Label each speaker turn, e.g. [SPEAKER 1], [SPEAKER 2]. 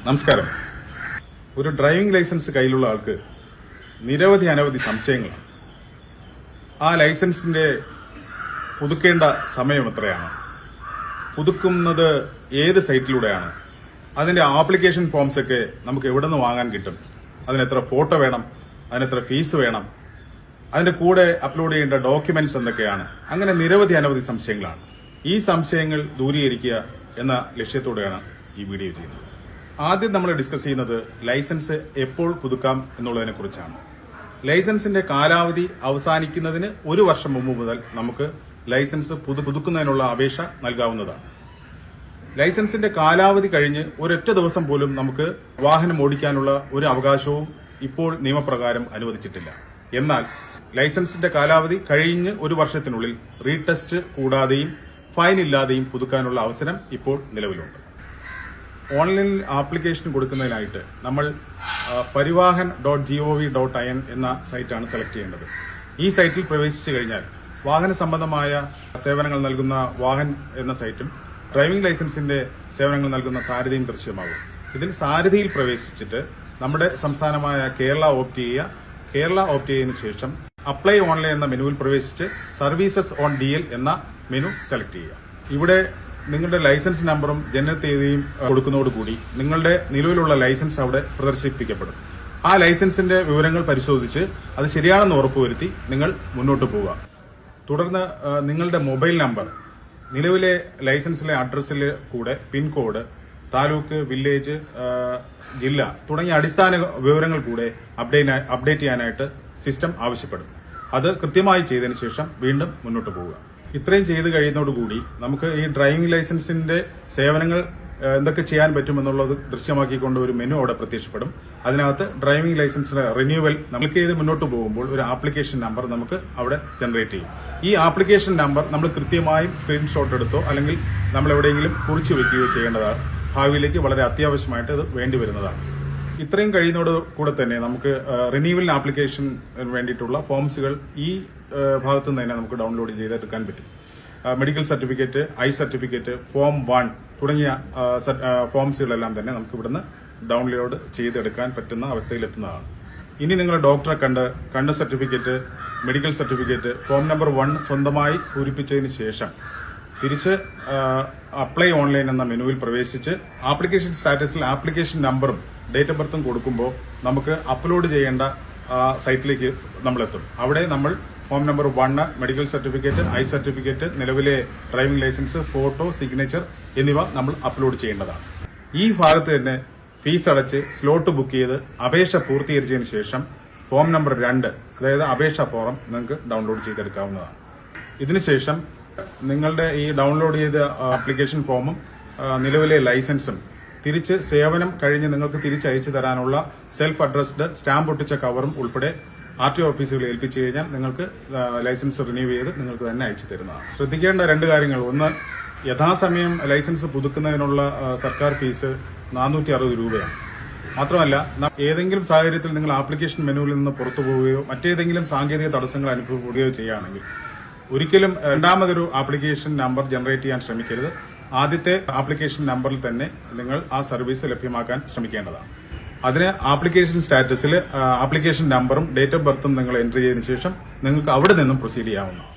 [SPEAKER 1] നമസ്കാരം. ഒരു driving licence കയ്യിലുള്ള ആൾക്ക് അനവധി സംശയങ്ങളാണ്. ആ ലൈസൻസിന്റെ പുതുക്കേണ്ട സമയം എത്രയാണ്, പുതുക്കുന്നത് ഏത് സൈറ്റിലൂടെയാണ്, അതിന്റെ ആപ്ലിക്കേഷൻ ഫോംസ് ഒക്കെ നമുക്ക് എവിടെ നിന്ന് വാങ്ങാൻ കിട്ടും, അതിനെത്ര ഫോട്ടോ വേണം, അതിനെത്ര ഫീസ് വേണം, അതിന്റെ കൂടെ അപ്ലോഡ് ചെയ്യേണ്ട ഡോക്യുമെന്റ്സ് എന്തൊക്കെയാണ്, അങ്ങനെ അനവധി സംശയങ്ങളാണ്. ഈ സംശയങ്ങൾ ദൂരീകരിക്കുക എന്ന ലക്ഷ്യത്തോടെയാണ് ഈ വീഡിയോ ചെയ്യുന്നത്. ആദ്യം നമ്മൾ ഡിസ്കസ് ചെയ്യുന്നത് ലൈസൻസ് എപ്പോൾ പുതുക്കാം എന്നുള്ളതിനെ കുറിച്ചാണ്. ലൈസൻസിന്റെ കാലാവധി അവസാനിക്കുന്നതിന് 1 വർഷം മുമ്പ് മുതൽ നമുക്ക് ലൈസൻസ് പുതുക്കുന്നതിനുള്ള അപേക്ഷ നൽകാവുന്നതാണ്. ലൈസൻസിന്റെ കാലാവധി കഴിഞ്ഞ് ഒരൊറ്റ ദിവസം പോലും നമുക്ക് വാഹനം ഓടിക്കാനുള്ള ഒരു അവകാശവും ഇപ്പോൾ നിയമപ്രകാരം അനുവദിച്ചിട്ടില്ല. എന്നാൽ ലൈസൻസിന്റെ കാലാവധി കഴിഞ്ഞ് 1 വർഷത്തിനുള്ളിൽ റീടെസ്റ്റ് കൂടാതെയും ഫൈൻ ഇല്ലാതെയും പുതുക്കാനുള്ള അവസരം ഇപ്പോൾ നിലവിലുണ്ട്. ഓൺലൈനിൽ ആപ്ലിക്കേഷൻ കൊടുക്കുന്നതിനായിട്ട് നമ്മൾ പരിവാഹൻ.gov.in എന്ന സൈറ്റാണ് സെലക്ട് ചെയ്യേണ്ടത്. ഈ സൈറ്റിൽ പ്രവേശിച്ചു കഴിഞ്ഞാൽ വാഹന സംബന്ധമായ സേവനങ്ങൾ നൽകുന്ന വാഹൻ എന്ന സൈറ്റും ഡ്രൈവിംഗ് ലൈസൻസിന്റെ സേവനങ്ങൾ നൽകുന്ന സാരഥിയും ദൃശ്യമാകും. ഇതിൽ സാരഥിയിൽ പ്രവേശിച്ചിട്ട് നമ്മുടെ സംസ്ഥാനമായ കേരള ഓപ്റ്റ് ചെയ്യുക. കേരള ഓപ്റ്റ് ചെയ്തതിനു ശേഷം അപ്ലൈ ഓൺലൈൻ എന്ന മെനുവിൽ പ്രവേശിച്ച് സർവീസസ് ഓൺ DL എന്ന മെനു സെലക്ട് ചെയ്യുക. ഇവിടെ നിങ്ങളുടെ ലൈസൻസ് നമ്പറും ജനന തീയതിയും കൊടുക്കുന്നതോടുകൂടി നിങ്ങളുടെ നിലവിലുള്ള ലൈസൻസ് അവിടെ പ്രദർശിപ്പിക്കപ്പെടും. ആ ലൈസൻസിന്റെ വിവരങ്ങൾ പരിശോധിച്ച് അത് ശരിയാണെന്ന് ഉറപ്പുവരുത്തി നിങ്ങൾ മുന്നോട്ട് പോവുക. തുടർന്ന് നിങ്ങളുടെ മൊബൈൽ നമ്പർ, നിലവിലെ ലൈസൻസിലെ അഡ്രസ്സിൽ കൂടെ പിൻകോഡ്, താലൂക്ക്, വില്ലേജ്, ജില്ല തുടങ്ങിയ അടിസ്ഥാന വിവരങ്ങൾ കൂടെ അപ്ഡേറ്റ് ചെയ്യാനായിട്ട് സിസ്റ്റം ആവശ്യപ്പെടും. അത് കൃത്യമായി ചെയ്തതിനു ശേഷം വീണ്ടും മുന്നോട്ട് പോവുക. ഇത്രയും ചെയ്ത് കഴിയുന്നതോടുകൂടി നമുക്ക് ഈ ഡ്രൈവിംഗ് ലൈസൻസിന്റെ സേവനങ്ങൾ എന്തൊക്കെ ചെയ്യാൻ പറ്റുമെന്നുള്ളത് ദൃശ്യമാക്കിക്കൊണ്ട് ഒരു മെനു അവിടെ പ്രത്യക്ഷപ്പെടും. അതിനകത്ത് ഡ്രൈവിംഗ് ലൈസൻസിന്റെ റിന്യൂവൽ നമുക്ക് ചെയ്ത് മുന്നോട്ട് പോകുമ്പോൾ ഒരു ആപ്ലിക്കേഷൻ നമ്പർ നമുക്ക് അവിടെ ജനറേറ്റ് ചെയ്യും. ഈ ആപ്ലിക്കേഷൻ നമ്പർ നമ്മൾ കൃത്യമായും സ്ക്രീൻഷോട്ട് എടുത്തോ അല്ലെങ്കിൽ നമ്മൾ എവിടെയെങ്കിലും കുറിച്ചു വെക്കുകയോ ചെയ്യേണ്ടതാണ്. ഭാവിയിലേക്ക് വളരെ അത്യാവശ്യമായിട്ട് ഇത് വേണ്ടിവരുന്നതാണ്. ഇത്രയും കഴിയുന്നതോട് കൂടെ തന്നെ നമുക്ക് റിന്യൂവൽ ആപ്ലിക്കേഷൻ വേണ്ടിയിട്ടുള്ള ഫോംസുകൾ ഈ ഭാഗത്തു നിന്ന് തന്നെ നമുക്ക് ഡൗൺലോഡ് ചെയ്തെടുക്കാൻ പറ്റും. Medical certificate, I certificate, form 1 തുടങ്ങിയ ഫോംസുകളെല്ലാം തന്നെ നമുക്ക് ഇവിടുന്ന് ഡൗൺലോഡ് ചെയ്തെടുക്കാൻ പറ്റുന്ന അവസ്ഥയിലെത്തുന്നതാണ്. ഇനി നിങ്ങൾ ഡോക്ടറെ കണ്ണ് certificate, medical certificate, form number 1 സ്വന്തമായി പൂരിപ്പിച്ചതിന് ശേഷം തിരിച്ച് അപ്ലൈ ഓൺലൈൻ എന്ന മെനുവിൽ പ്രവേശിച്ച് ആപ്ലിക്കേഷൻ സ്റ്റാറ്റസിൽ ആപ്ലിക്കേഷൻ നമ്പറും ഡേറ്റ് ഓഫ് ബർത്തും കൊടുക്കുമ്പോൾ നമുക്ക് അപ്ലോഡ് ചെയ്യേണ്ട സൈറ്റിലേക്ക് നമ്മളെത്തും. അവിടെ നമ്മൾ form number 1, medical certificate, I certificate, നിലവിലെ ഡ്രൈവിംഗ് ലൈസൻസ്, ഫോട്ടോ, സിഗ്നേച്ചർ എന്നിവ നമ്മൾ അപ്ലോഡ് ചെയ്യേണ്ടതാണ്. ഈ ഭാഗത്ത് തന്നെ ഫീസ് അടച്ച് സ്ലോട്ട് ബുക്ക് ചെയ്ത് അപേക്ഷ പൂർത്തീകരിച്ചതിന് ശേഷം ഫോം നമ്പർ 2, അതായത് അപേക്ഷാ ഫോറം നിങ്ങൾക്ക് ഡൗൺലോഡ് ചെയ്തെടുക്കാവുന്നതാണ്. ഇതിനുശേഷം നിങ്ങളുടെ ഈ ഡൗൺലോഡ് ചെയ്ത ആപ്ലിക്കേഷൻ ഫോമും നിലവിലെ ലൈസൻസും തിരിച്ച് സേവനം കഴിഞ്ഞ് നിങ്ങൾക്ക് തിരിച്ചയച്ചു തരാനുള്ള സെൽഫ് അഡ്രസ്ഡ് സ്റ്റാമ്പ് ഒട്ടിച്ച കവറും ഉൾപ്പെടെ RTO ഓഫീസുകളിൽ ഏൽപ്പിച്ചു കഴിഞ്ഞാൽ നിങ്ങൾക്ക് ലൈസൻസ് റിന്യൂ ചെയ്ത് നിങ്ങൾക്ക് തന്നെ അയച്ചു തരുന്നതാണ്. ശ്രദ്ധിക്കേണ്ട 2 കാര്യങ്ങൾ: ഒന്ന്, യഥാസമയം ലൈസൻസ് പുതുക്കുന്നതിനുള്ള സർക്കാർ ഫീസ് 460 രൂപയാണ്. മാത്രമല്ല, ഏതെങ്കിലും സാഹചര്യത്തിൽ നിങ്ങൾ ആപ്ലിക്കേഷൻ മെനുവിൽ നിന്ന് പുറത്തു പോവുകയോ മറ്റേതെങ്കിലും സാങ്കേതിക തടസ്സങ്ങൾ അനുഭവപ്പെടുകയോ ചെയ്യുകയാണെങ്കിൽ ഒരിക്കലും രണ്ടാമതൊരു ആപ്ലിക്കേഷൻ നമ്പർ ജനറേറ്റ് ചെയ്യാൻ ശ്രമിക്കരുത്. ആദ്യത്തെ ആപ്ലിക്കേഷൻ നമ്പറിൽ തന്നെ നിങ്ങൾ ആ സർവീസ് ലഭ്യമാക്കാൻ ശ്രമിക്കേണ്ടതാണ്. അതിന് ആപ്ലിക്കേഷൻ സ്റ്റാറ്റസിൽ ആപ്ലിക്കേഷൻ നമ്പറും ഡേറ്റ് ഓഫ് ബർത്തും നിങ്ങൾ എൻട്രി ചെയ്തതിനു ശേഷം നിങ്ങൾക്ക് അവിടെ നിന്നും പ്രൊസീഡ് ചെയ്യാവുന്നതാണ്.